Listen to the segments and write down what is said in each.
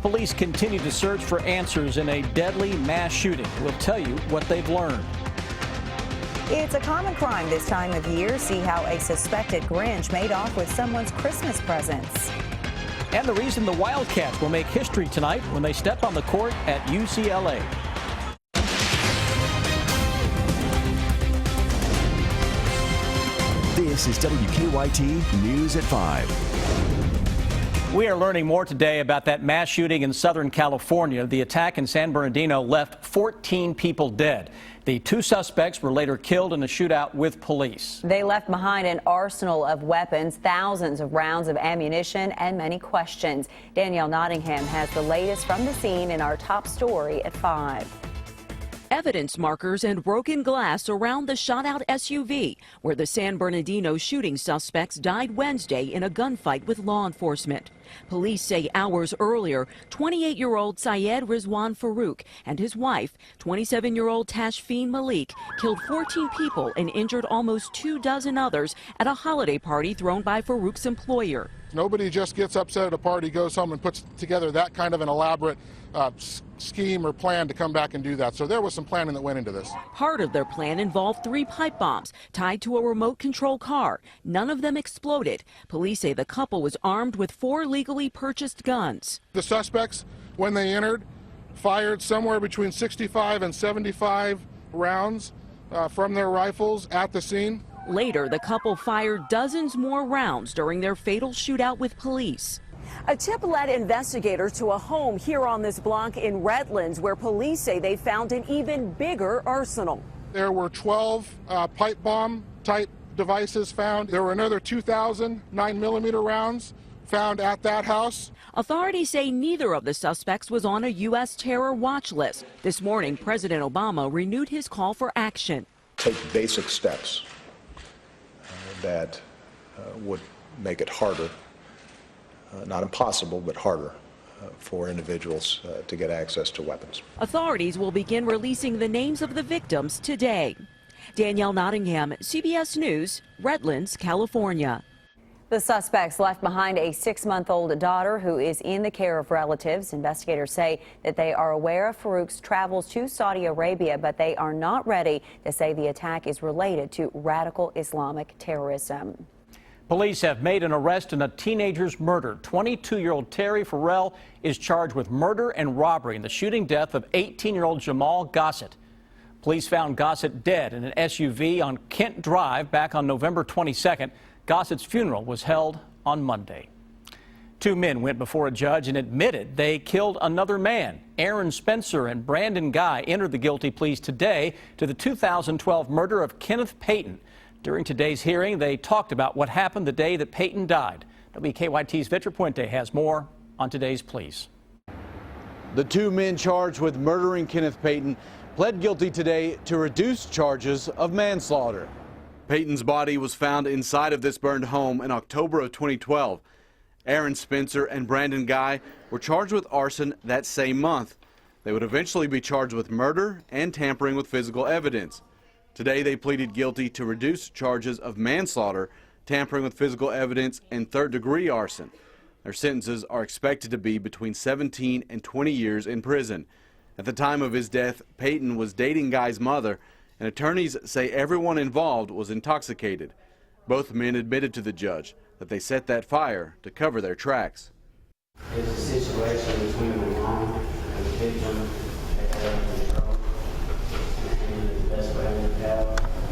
Police continue to search for answers in a deadly mass shooting. We'll tell you what they've learned. It's a common crime this time of year. See how a suspected Grinch made off with someone's Christmas presents. And the reason the Wildcats will make history tonight when they step on the court at UCLA. This is WKYT News at 5. We are learning more today about that mass shooting in Southern California. The attack in San Bernardino left 14 people dead. The two suspects were later killed in a shootout with police. They left behind an arsenal of weapons, thousands of rounds of ammunition, and many questions. Danielle Nottingham has the latest from the scene in our top story at 5. Evidence markers and broken glass around the shot-out SUV, where the San Bernardino shooting suspects died Wednesday in a gunfight with law enforcement. Police say hours earlier, 28-year-old Syed Rizwan Farouk and his wife, 27-year-old Tashfeen Malik, killed 14 people and injured almost 24 others at a holiday party thrown by Farouk's employer. Nobody just gets upset at a party, goes home and puts together that kind of an elaborate scheme or plan to come back and do that. So there was some planning that went into this. Part of their plan involved 3 pipe bombs tied to a remote control car. None of them exploded. Police say the couple was armed with 4 legally purchased guns. The suspects, when they entered, fired somewhere between 65 and 75 rounds from their rifles at the scene. Later, the couple fired dozens more rounds during their fatal shootout with police. A tip led investigators to a home here on this block in Redlands, where police say they found an even bigger arsenal. There were 12 pipe bomb type devices found. There were another 2,000 9mm rounds found at that house. Authorities say neither of the suspects was on a U.S. terror watch list. This morning, President Obama renewed his call for action. Take basic steps that would make it harder, not impossible, but harder for individuals to get access to weapons. Authorities will begin releasing the names of the victims today. Danielle Nottingham, CBS News, Redlands, California. The suspects left behind a 6-month-old daughter who is in the care of relatives. Investigators say that they are aware of Farouk's travels to Saudi Arabia, but they are not ready to say the attack is related to radical Islamic terrorism. Police have made an arrest in a teenager's murder. 22-year-old Terry Farrell is charged with murder and robbery in the shooting death of 18-year-old Jamal Gossett. Police found Gossett dead in an SUV on Kent Drive back on November 22nd. Gossett's funeral was held on Monday. 2 men went before a judge and admitted they killed another man. Aaron Spencer and Brandon Guy entered the guilty pleas today to the 2012 murder of Kenneth Payton. During today's hearing, they talked about what happened the day that Payton died. WKYT's Victor Puente has more on today's pleas. The 2 men charged with murdering Kenneth Payton pled guilty today to reduced charges of manslaughter. Payton's body was found inside of this burned home in October of 2012. Aaron Spencer and Brandon Guy were charged with arson that same month. They would eventually be charged with murder and tampering with physical evidence. Today they pleaded guilty to reduced charges of manslaughter, tampering with physical evidence, and third-degree arson. Their sentences are expected to be between 17 and 20 years in prison. At the time of his death, Payton was dating Guy's mother, and attorneys say everyone involved was intoxicated. Both men admitted to the judge that they set that fire to cover their tracks. It's a situation between the mom and the victim that they have control. And the best way to have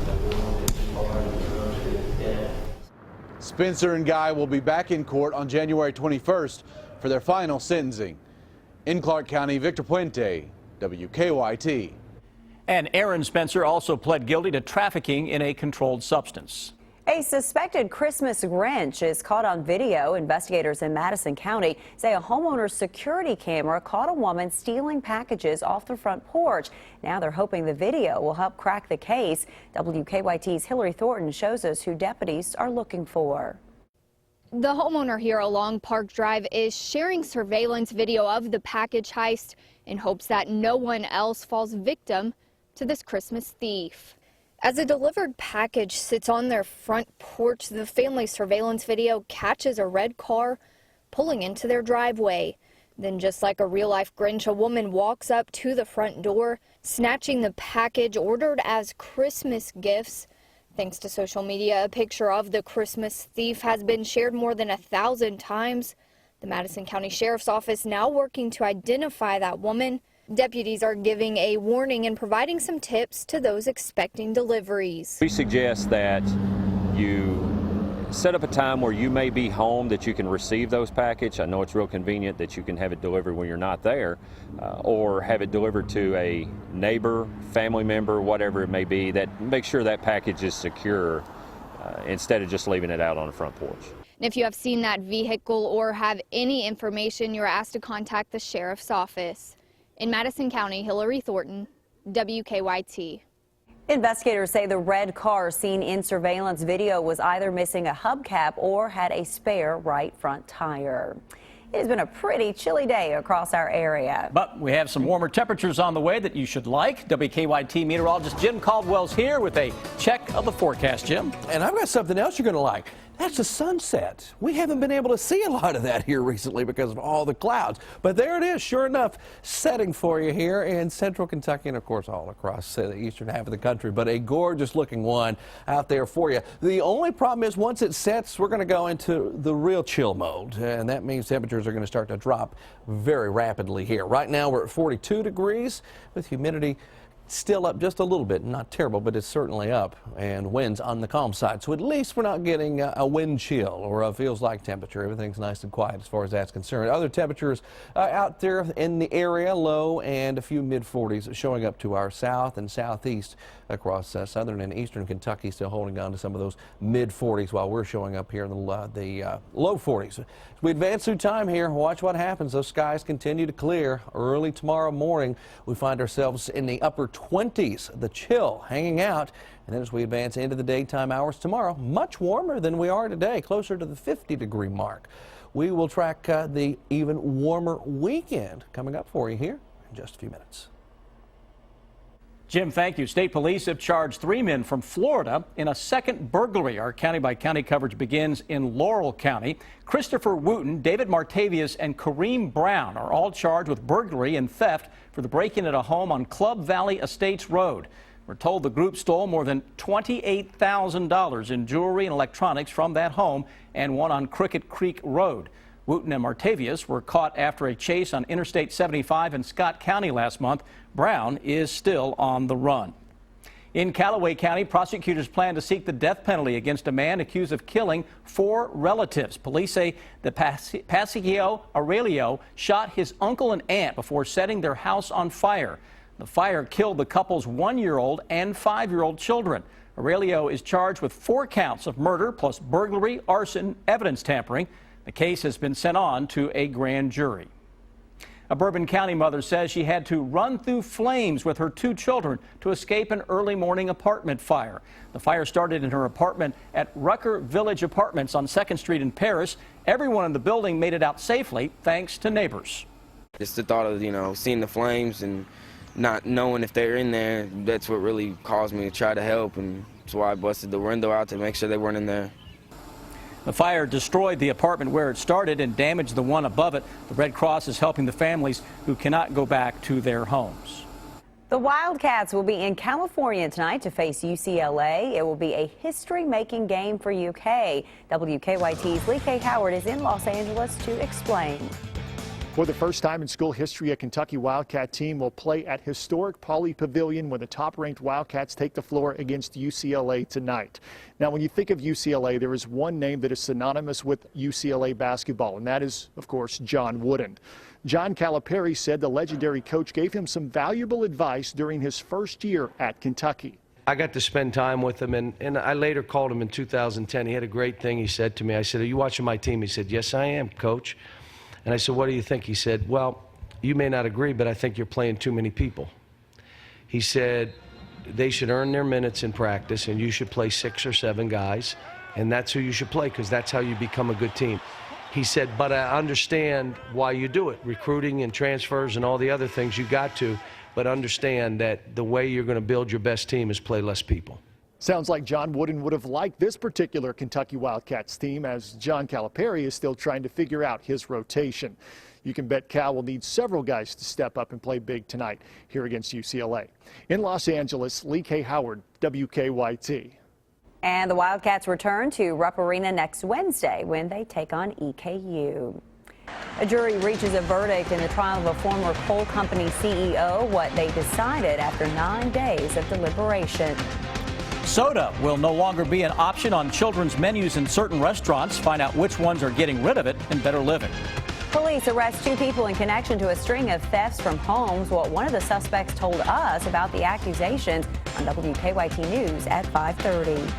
the woman that's part of the drugs to death. Spencer and Guy will be back in court on January 21st for their final sentencing. In Clark County, Victor Puente, WKYT. And Aaron Spencer also pled guilty to trafficking in a controlled substance. A suspected Christmas Grinch is caught on video. Investigators in Madison County say a homeowner's security camera caught a woman stealing packages off the front porch. Now they're hoping the video will help crack the case. WKYT's Hillary Thornton shows us who deputies are looking for. The homeowner here along Park Drive is sharing surveillance video of the package heist in hopes that no one else falls victim to this Christmas thief. As a delivered package sits on their front porch, the family surveillance video catches a red car pulling into their driveway. Then, just like a real-life Grinch, a woman walks up to the front door, snatching the package ordered as Christmas gifts. Thanks to social media, a picture of the Christmas thief has been shared more than 1,000 times. The Madison County Sheriff's Office now working to identify that woman. Deputies are giving a warning and providing some tips to those expecting deliveries. We suggest that you set up a time where you may be home that you can receive those packages. I know it's real convenient that you can have it delivered when you're not there, or have it delivered to a neighbor, family member, whatever it may be, that make sure that package is secure instead of just leaving it out on the front porch. And if you have seen that vehicle or have any information, you're asked to contact the Sheriff's Office. In Madison County, Hillary Thornton, WKYT. Investigators say the red car seen in surveillance video was either missing a hubcap or had a spare right front tire. It has been a pretty chilly day across our area. But we have some warmer temperatures on the way that you should like. WKYT meteorologist Jim Caldwell's here with a check of the forecast, Jim. And I've got something else you're going to like. That's the sunset. We haven't been able to see a lot of that here recently because of all the clouds. But there it is, sure enough, setting for you here in central Kentucky and, of course, all across the eastern half of the country. But a gorgeous-looking one out there for you. The only problem is once it sets, we're going to go into the real chill mode. And that means temperatures are going to start to drop very rapidly here. Right now, we're at 42 degrees with humidity still up just a little bit, not terrible, but it's certainly up, and winds on the calm side. So at least we're not getting a wind chill or a feels like temperature. Everything's nice and quiet as far as that's concerned. Other temperatures out there in the area, low and a few mid-40s showing up to our south and southeast across southern and eastern Kentucky, still holding on to some of those mid-40s while we're showing up here in the low 40s. As we advance through time here, watch what happens. Those skies continue to clear. Early tomorrow morning, we find ourselves in the upper 20s, the chill hanging out. And then as we advance into the daytime hours tomorrow, much warmer than we are today, closer to the 50-degree mark. We will track the even warmer weekend coming up for you here in just a few minutes. Jim, thank you. State police have charged 3 men from Florida in a second burglary. Our county-by-county coverage begins in Laurel County. Christopher Wooten, David Martavius, and Kareem Brown are all charged with burglary and theft for the break-in at a home on Club Valley Estates Road. We're told the group stole more than $28,000 in jewelry and electronics from that home and one on Cricket Creek Road. Wooten and Martavius were caught after a chase on Interstate 75 in Scott County last month. Brown is still on the run. In Callaway County, prosecutors plan to seek the death penalty against a man accused of killing 4 relatives. Police say that Pasquio Aurelio shot his uncle and aunt before setting their house on fire. The fire killed the couple's 1-year-old and 5-year-old children. Aurelio is charged with 4 counts of murder plus burglary, arson, evidence tampering. The case has been sent on to a grand jury. A Bourbon County mother says she had to run through flames with her 2 children to escape an early morning apartment fire. The fire started in her apartment at Rucker Village Apartments on 2nd Street in Paris. Everyone in the building made it out safely thanks to neighbors. Just the thought of, seeing the flames and not knowing if they're in there, that's what really caused me to try to help, and that's why I busted the window out to make sure they weren't in there. The fire destroyed the apartment where it started and damaged the one above it. The Red Cross is helping the families who cannot go back to their homes. The Wildcats will be in California tonight to face UCLA. It will be a history-making game for UK. WKYT's Lee K. Howard is in Los Angeles to explain. For the first time in school history, a Kentucky Wildcat team will play at historic Pauley Pavilion when the top-ranked Wildcats take the floor against UCLA tonight. Now, when you think of UCLA, there is one name that is synonymous with UCLA basketball, and that is, of course, John Wooden. John Calipari said the legendary coach gave him some valuable advice during his first year at Kentucky. I got to spend time with him, and I later called him in 2010. He had a great thing he said to me. I said, "Are you watching my team?" He said, "Yes, I am, Coach." And I said, "What do you think?" He said, "Well, you may not agree, but I think you're playing too many people." He said, "They should earn their minutes in practice, and you should play 6 or 7 guys, and that's who you should play because that's how you become a good team." He said, "But I understand why you do it, recruiting and transfers and all the other things you got to, but understand that the way you're going to build your best team is play less people." Sounds like John Wooden would have liked this particular Kentucky Wildcats team, as John Calipari is still trying to figure out his rotation. You can bet Cal will need several guys to step up and play big tonight here against UCLA. In Los Angeles, Lee K. Howard, WKYT. And the Wildcats return to Rupp Arena next Wednesday when they take on EKU. A jury reaches a verdict in the trial of a former coal company CEO, what they decided after 9 days of deliberation. Soda will no longer be an option on children's menus in certain restaurants. Find out which ones are getting rid of it in Better Living. Police arrest 2 people in connection to a string of thefts from homes. Well, one of the suspects told us about the accusations on WKYT News at 5:30.